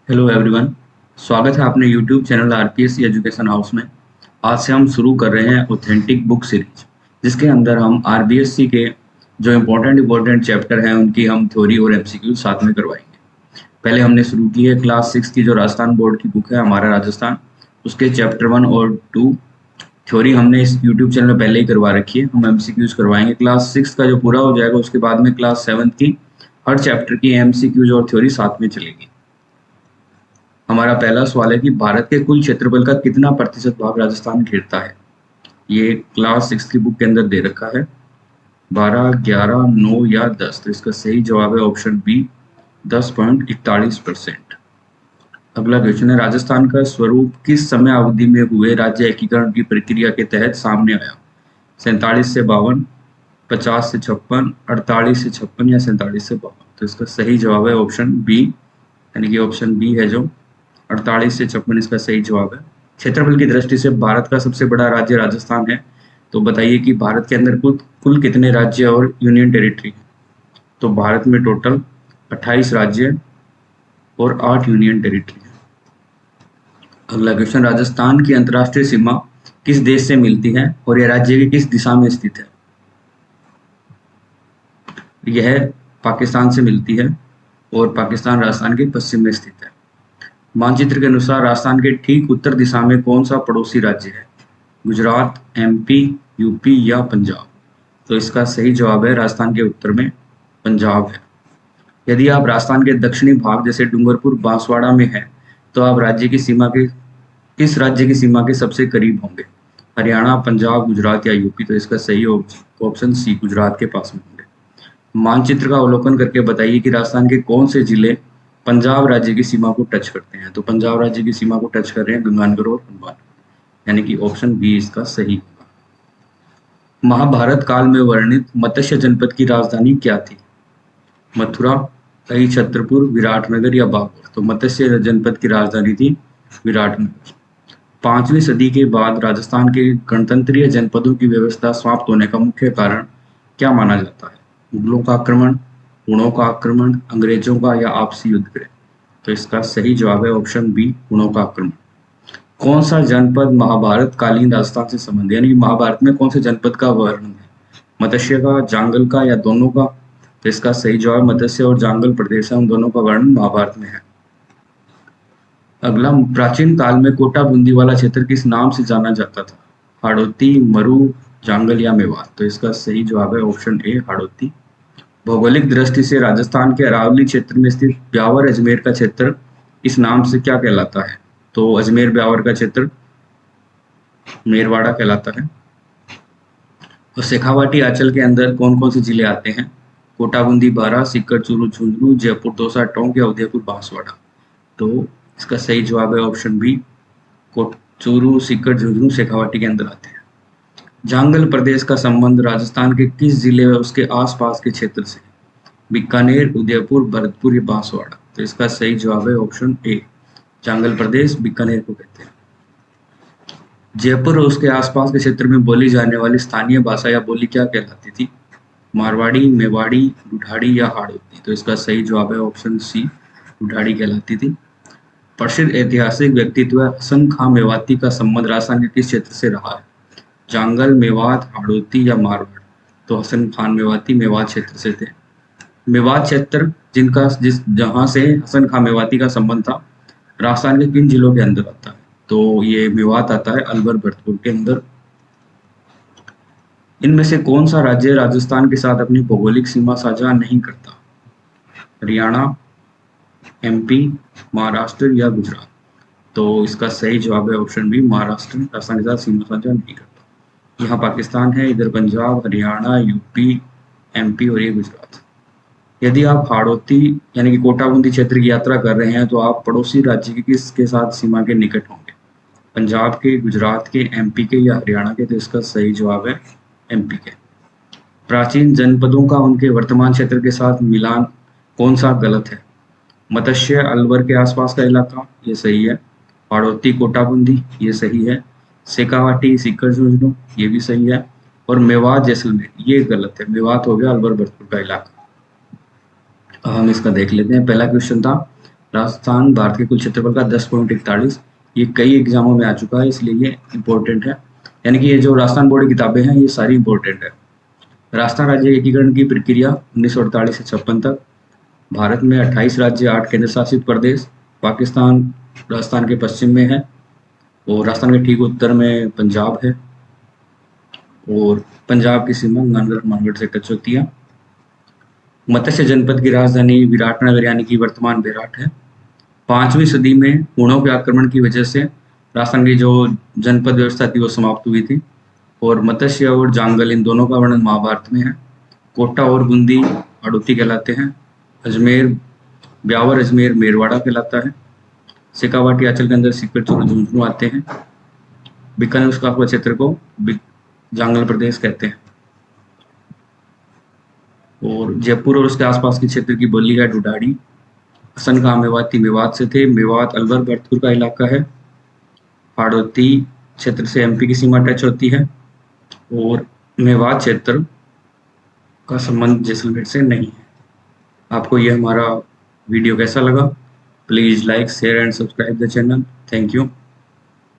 Hello everyone. स्वागत है अपने YouTube channel RPSC education house में। आज से हम शुरू कर रहे हैं ऑथेंटिक बुक सीरीज, जिसके अंदर हम आरबीएससी के जो इम्पोर्टेंट चैप्टर हैं उनकी हम थ्योरी और एमसीक्यू साथ में करवाएंगे। पहले हमने शुरू की है क्लास 6 की जो राजस्थान बोर्ड की बुक है हमारा राजस्थान, उसके चैप्टर 1 और 2 थ्योरी हमने इस यूट्यूब चैनल में पहले ही करवा रखी है। हम एमसीक्यूज करवाएंगे क्लास 6 का जो पूरा हो जाएगा, उसके बाद में क्लास 7 की हर चैप्टर की एमसीक्यूज और थ्योरी साथ में चलेगी। हमारा पहला सवाल है कि भारत के कुल क्षेत्रफल का कितना प्रतिशत भाग राजस्थान घेरता है। ये क्लास 6 की बुक के अंदर दे रखा है 12, 11, 9 या 10। तो इसका सही जवाब है ऑप्शन बी 10.41%। अगला क्वेश्चन है, राजस्थान का स्वरूप किस समय अवधि में हुए राज्य एकीकरण की प्रक्रिया के तहत सामने आया। 47 से 52, 50 से 56, 48 से 56 या 47 से 52। तो इसका सही जवाब है ऑप्शन बी, यानी कि ऑप्शन बी है जो 48 से 56 इसका सही जवाब है। क्षेत्रफल की दृष्टि से भारत का सबसे बड़ा राज्य राजस्थान है। तो बताइए कि भारत के अंदर कुल कितने राज्य और यूनियन टेरिटरी है। तो भारत में टोटल 28 राज्य और 8 यूनियन टेरिटरी है। अगला क्वेश्चन, राजस्थान की अंतर्राष्ट्रीय सीमा किस देश से मिलती है और यह राज्य की किस दिशा में स्थित है। यह पाकिस्तान से मिलती है और पाकिस्तान राजस्थान के पश्चिम में स्थित है। मानचित्र के अनुसार राजस्थान के ठीक उत्तर दिशा में कौन सा पड़ोसी राज्य है। गुजरात, एमपी, यूपी या पंजाब। तो इसका सही जवाब है राजस्थान के उत्तर में पंजाब है। यदि आप राजस्थान के दक्षिणी भाग जैसे डूंगरपुर, बांसवाड़ा में है तो आप राज्य की सीमा के किस राज्य की सीमा के सबसे करीब होंगे। हरियाणा, पंजाब, गुजरात या यूपी। तो इसका सही ऑप्शन सी, गुजरात के पास में होंगे। मानचित्र का अवलोकन करके बताइए कि राजस्थान के कौन से जिले पंजाब राज्य की सीमा को टच करते हैं। तो पंजाब राज्य की सीमा को टच कर रहे हैं गंगानगर और हनुमान, यानी कि ऑप्शन बी इसका सही होगा। महाभारत काल में वर्णित मत्स्य जनपद की राजधानी क्या थी। मथुरा, छत्रपुर, विराटनगर या बाबर। तो मत्स्य जनपद की राजधानी थी विराटनगर। 5वीं सदी के बाद राजस्थान के गणतंत्रीय जनपदों की व्यवस्था समाप्त होने का मुख्य कारण क्या माना जाता है। मुगलों का आक्रमण, हुणों का आक्रमण, अंग्रेजों का या आपसी युद्ध। तो इसका सही जवाब है ऑप्शन बी, हुणों का आक्रमण। कौन सा जनपद महाभारत कालीन राजस्थान से संबंधित, यानी महाभारत में कौन से जनपद का वर्णन है। मत्स्य का, जांगल का या दोनों का। तो इसका सही जवाब मत्स्य और जांगल प्रदेश है, उन दोनों का वर्णन महाभारत में है। अगला, प्राचीन काल में कोटा बूंदी वाला क्षेत्र किस नाम से जाना जाता था। हाड़ौती, मरु, जांगल या मेवात। तो इसका सही जवाब है ऑप्शन ए, हाड़ौती। भौगोलिक दृष्टि से राजस्थान के अरावली क्षेत्र में स्थित ब्यावर अजमेर का क्षेत्र इस नाम से क्या कहलाता है। तो अजमेर ब्यावर का क्षेत्र मेरवाड़ा कहलाता है। और शेखावाटी अंचल के अंदर कौन कौन से जिले आते हैं। कोटा बूंदी, बारां, सीकर, चूरू, झुंझुनू, जयपुर, दौसा, टोंक या उदयपुर, बांसवाड़ा। तो इसका सही जवाब है ऑप्शन बी, चूरू, सीकर, झुंझुनू शेखावाटी के अंदर आते हैं। जांगल प्रदेश का संबंध राजस्थान के किस जिले व उसके आसपास के क्षेत्र से। बीकानेर, उदयपुर, भरतपुर या बांसवाड़ा। तो इसका सही जवाब है ऑप्शन ए, जांगल प्रदेश बीकानेर को कहते हैं। जयपुर और उसके आसपास के क्षेत्र में बोली जाने वाली स्थानीय भाषा या बोली क्या कहलाती थी। मारवाड़ी, मेवाड़ी, ढूढ़ाड़ी या हाड़ौती। तो इसका सही जवाब है ऑप्शन सी, ढूढ़ाड़ी कहलाती थी। प्रसिद्ध ऐतिहासिक व्यक्तित्व हसन खां मेवाती का संबंध राजस्थान के किस क्षेत्र से रहा है। जांगल, मेवात, हाड़ौती या मारवाड़। तो हसन खान मेवाती मेवात क्षेत्र से थे। मेवात क्षेत्र जहां से हसन खां मेवाती का संबंध था, राजस्थान के किन जिलों के अंदर आता है। तो ये मेवात आता है अलवर भरतपुर के अंदर। इनमें से कौन सा राज्य राजस्थान के साथ अपनी भौगोलिक सीमा साझा नहीं करता। हरियाणा, एमपी, महाराष्ट्र या गुजरात। तो इसका सही जवाब है ऑप्शन बी, महाराष्ट्र राजस्थान के साथ सीमा साझा नहीं करता। यहाँ पाकिस्तान है, इधर पंजाब, हरियाणा, यूपी, एमपी और ये गुजरात। यदि आप हाड़ौती यानी कि कोटा बूंदी क्षेत्र की यात्रा कर रहे हैं तो आप पड़ोसी राज्य के किसके साथ सीमा के निकट होंगे। पंजाब के, गुजरात के, एमपी के या हरियाणा के। तो इसका सही जवाब है एमपी के। प्राचीन जनपदों का उनके वर्तमान क्षेत्र के साथ मिलान कौन सा गलत है। मत्स्य, अलवर के आसपास का इलाका, ये सही है। हाड़ौती, कोटा बूंदी, ये सही है। शेखावाटी, सीकर, झुंझुनू, ये भी सही है। और मेवात, जैसलमेर, ये गलत है। मेवात हो गया अलवर भरतपुर का इलाका। हम इसका देख लेते हैं। पहला क्वेश्चन था राजस्थान भारत के कुल क्षेत्रफल का 10.41। ये कई एग्जामों में आ चुका है, इसलिए ये इम्पोर्टेंट है। यानी कि ये जो राजस्थान बोर्ड की किताबें हैं ये सारी इम्पोर्टेंट है। राजस्थान राज्य एकीकरण की प्रक्रिया 1948 से 56 तक। भारत में 28 राज्य, 8 केंद्र शासित प्रदेश। पाकिस्तान राजस्थान के पश्चिम में है और राजस्थान के ठीक उत्तर में पंजाब है और पंजाब की सीमा नानगढ़ से टच होती है। मत्स्य जनपद की राजधानी विराटनगर यानी कि वर्तमान बेराट है। 5वीं सदी में हूणों के आक्रमण की वजह से राजस्थान की जो जनपद व्यवस्था थी वो समाप्त हुई थी और मत्स्य और जांगल इन दोनों का वर्णन महाभारत में है। कोटा और बूंदी हाड़ौती कहलाते हैं। अजमेर ब्यावर अजमेर मेरवाड़ा कहलाता है। शेखावाटी अंचल के अंदर सीकर चोर झुंझुनू आते हैं। बीकानेर उसका क्षेत्र को जांगल प्रदेश कहते हैं और जयपुर और उसके आसपास के क्षेत्र की बोली है ढूढ़ाड़ी। हसन खां मेवाती मेवात से थे। मेवात अलवर भरतपुर का इलाका है। हाड़ौती क्षेत्र से एमपी की सीमा टच होती है और मेवात क्षेत्र का संबंध जैसलमेर से नहीं है। आपको यह हमारा वीडियो कैसा लगा? Please like share and subscribe the channel. Thank you.